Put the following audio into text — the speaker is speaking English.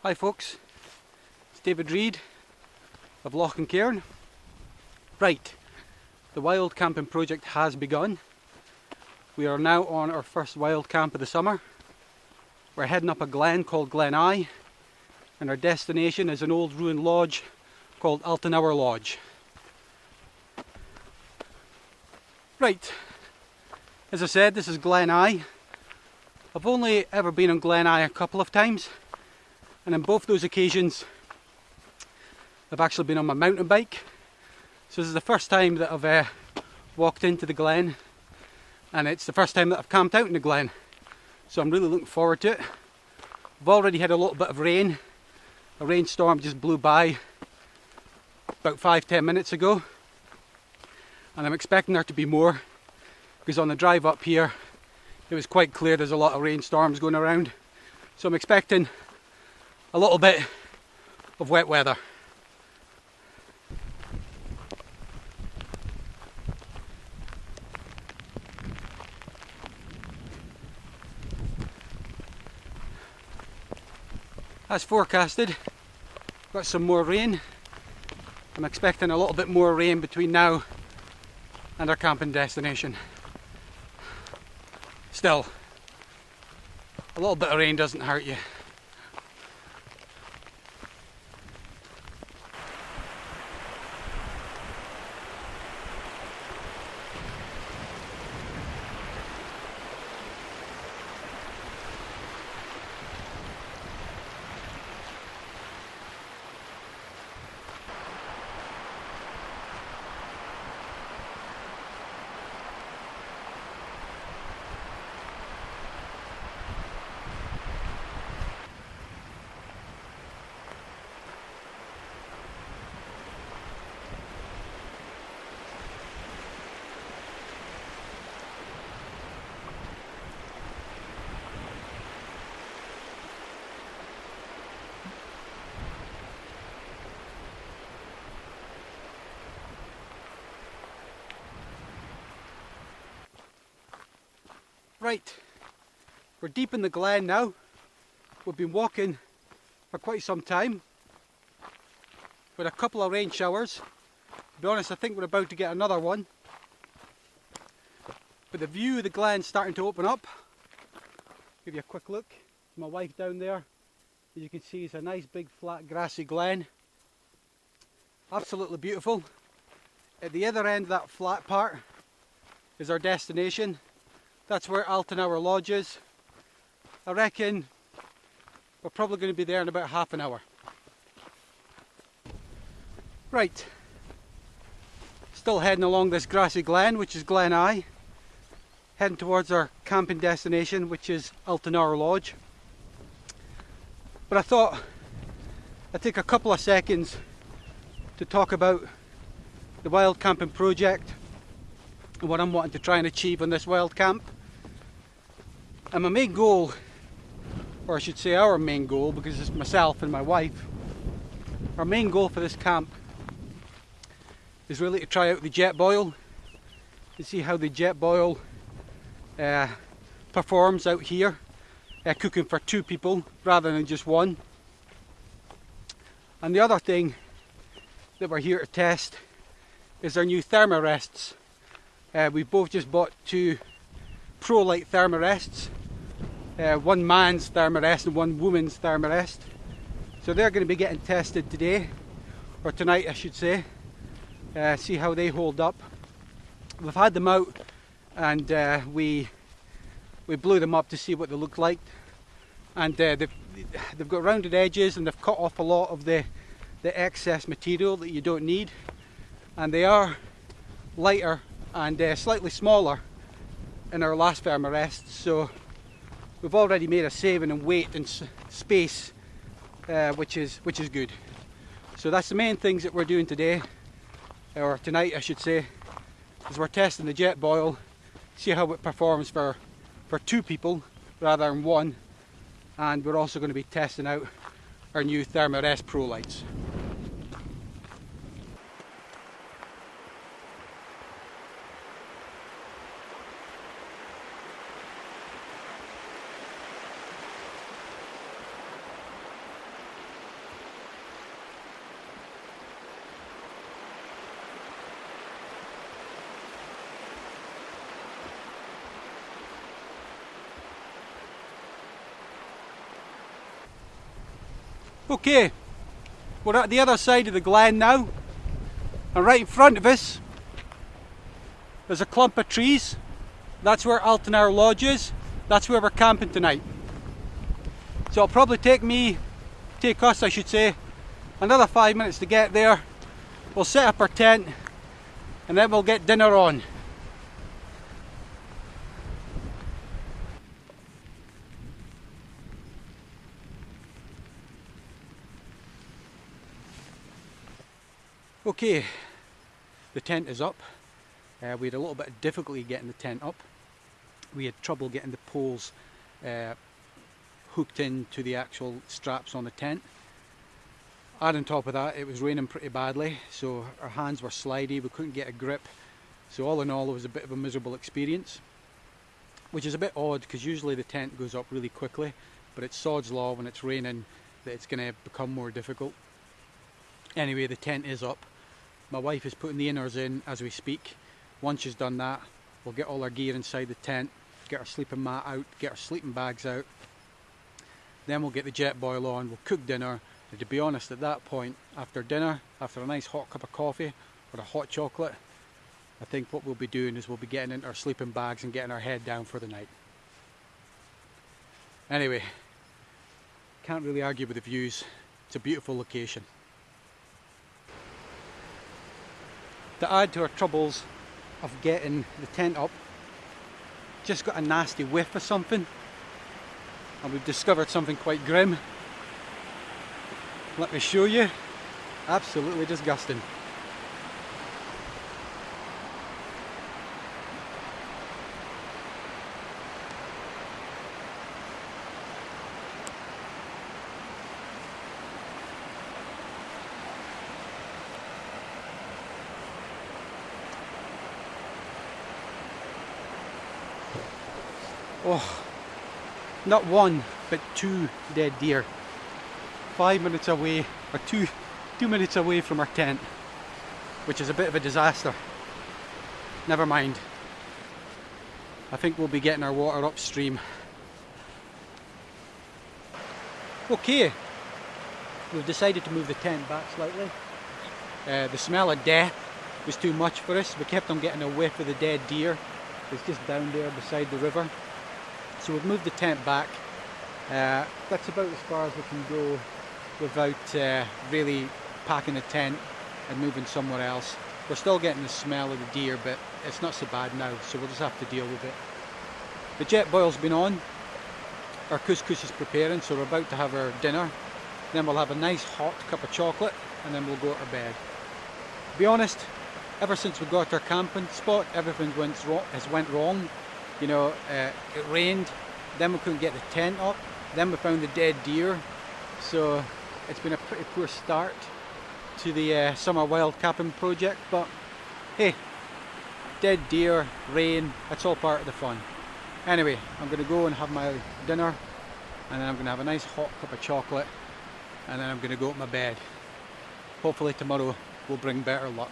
Hi folks, it's David Reid of Loch and Cairn. Right, the wild camping project has begun. We are now on our first wild camp of the summer. We're heading up a glen called Glen Ey, and our destination is an old ruined lodge called Altanour Lodge. Right, as I said, this is Glen Ey. I've only ever been on Glen Ey a couple of times, and on both those occasions I've actually been on my mountain bike. So this is the first time that I've walked into the glen, and it's the first time that I've camped out in the glen. So I'm really looking forward to it. I've already had a little bit of rain. A rainstorm just blew by about 5-10 minutes ago, and I'm expecting there to be more, because on the drive up here it was quite clear there's a lot of rainstorms going around. So I'm expecting a little bit of wet weather. As forecasted, got some more rain. I'm expecting a little bit more rain between now and our camping destination. Still, a little bit of rain doesn't hurt you. Right, we're deep in the glen now. We've been walking for quite some time with a couple of rain showers. To be honest, I think we're about to get another one. But the view of the glen's starting to open up. Give you a quick look. My wife down there, as you can see, it's a nice big flat grassy glen. Absolutely beautiful. At the other end of that flat part is our destination. That's where Altanour Lodge is. I reckon we're probably going to be there in about half an hour. Right, still heading along this grassy glen, which is Glen Ey. Heading towards our camping destination, which is Altanour Lodge. But I thought I'd take a couple of seconds to talk about the wild camping project and what I'm wanting to try and achieve on this wild camp. And my main goal, or I should say our main goal, because it's myself and my wife, our main goal for this camp is really to try out the jet boil and see how the jet boil performs out here, cooking for 2 people rather than just one. And the other thing that we're here to test is our new thermarests. We've both just bought 2 pro-light thermarests, one man's thermarest and one woman's thermarest. So they're going to be getting tested today, or tonight I should say, see how they hold up. We've had them out and we blew them up to see what they look like, and they've got rounded edges and they've cut off a lot of the excess material that you don't need, and they are lighter and slightly smaller in our last thermarest, so we've already made a saving in weight and space, which is good. So that's the main things that we're doing today, or tonight I should say, is we're testing the jet boil, see how it performs for 2 people rather than 1, and we're also going to be testing out our new Thermarest Pro lights. Okay, we're at the other side of the glen now, and right in front of us there's a clump of trees. That's where Altanour Lodge is. That's where we're camping tonight. So it'll probably take us I should say, another 5 minutes to get there. We'll set up our tent and then we'll get dinner on. Okay, the tent is up. We had a little bit of difficulty getting the tent up. We had trouble getting the poles hooked into the actual straps on the tent. And on top of that, it was raining pretty badly, so our hands were slidey, we couldn't get a grip. So all in all, it was a bit of a miserable experience, which is a bit odd because usually the tent goes up really quickly, but it's sod's law when it's raining that it's going to become more difficult. Anyway, the tent is up. My wife is putting the inners in as we speak. Once she's done that, we'll get all our gear inside the tent, get our sleeping mat out, get our sleeping bags out. Then we'll get the jet boil on, we'll cook dinner. And to be honest, at that point, after dinner, after a nice hot cup of coffee or a hot chocolate, I think what we'll be doing is we'll be getting into our sleeping bags and getting our head down for the night. Anyway, can't really argue with the views. It's a beautiful location. To add to our troubles of getting the tent up, just got a nasty whiff of something, and we've discovered something quite grim. Let me show you. Absolutely disgusting. Oh, not one, but 2 dead deer. 5 minutes away, or two minutes away from our tent, which is a bit of a disaster. Never mind. I think we'll be getting our water upstream. Okay, we've decided to move the tent back slightly. The smell of death was too much for us. We kept on getting a whiff of the dead deer. It's just down there beside the river. So we've moved the tent back. That's about as far as we can go without really packing the tent and moving somewhere else. We're still getting the smell of the deer, but it's not so bad now, so we'll just have to deal with it. The jet boil's been on, our couscous is preparing, so we're about to have our dinner. Then we'll have a nice hot cup of chocolate, and then we'll go to bed. To be honest, ever since we got our camping spot, everything has went wrong. You know, it rained, then we couldn't get the tent up, then we found the dead deer. So it's been a pretty poor start to the summer wild camping project, but hey, dead deer, rain, that's all part of the fun. Anyway, I'm going to go and have my dinner, and then I'm going to have a nice hot cup of chocolate, and then I'm going to go to my bed. Hopefully tomorrow will bring better luck.